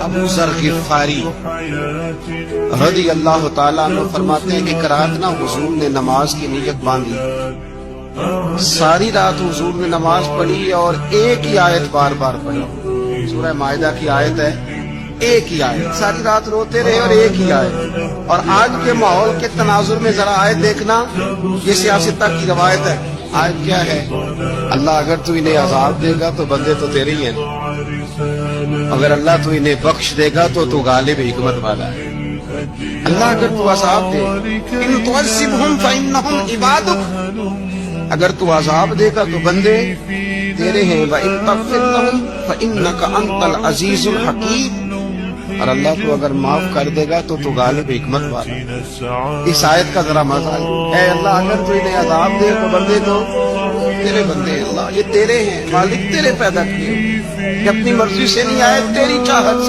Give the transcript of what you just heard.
ابو ذر غفاری رضی اللہ تعالیٰ عنہ فرماتے ہیں کہ ایک رات نا حضور نے نماز کی نیت باندھی، ساری رات حضور نے نماز پڑھی اور ایک ہی آیت بار بار پڑھی، سورہ مائدہ کی آیت ہے، ایک ہی آیت، ساری رات روتے رہے اور ایک ہی آیت۔ اور آج کے ماحول کے تناظر میں ذرا آیت دیکھنا، یہ سیاستہ کی روایت ہے، آیت کیا ہے؟ اللہ اگر تو انہیں عذاب دے گا تو بندے تو تیرے ہی ہیں، اگر اللہ تو انہیں بخش دے گا تو غالب حکمت والا ہے۔ اللہ اگر تو عذاب دے، ان تعذبہم فإنہم عبادک، اگر تو عذاب دے گا تو بندے تیرے ہیں، وَإِن تَغْفِرْ لَهُمْ فَإِنَّكَ أَنْتَ الْعَزِيزُ الْحَكِيمُ، اور اللہ تو اگر معاف کر دے گا تو غالب حکمت والا۔ اس آیت کا ذرا مزہ ہے، اے اللہ اگر تو انہیں عذاب دے تو بندے تو تیرے بندے ہیں، اللہ یہ تیرے ہیں، مالک تیرے پیدا کیے، یہ اپنی مرضی سے نہیں آئے، تیری چاہت سے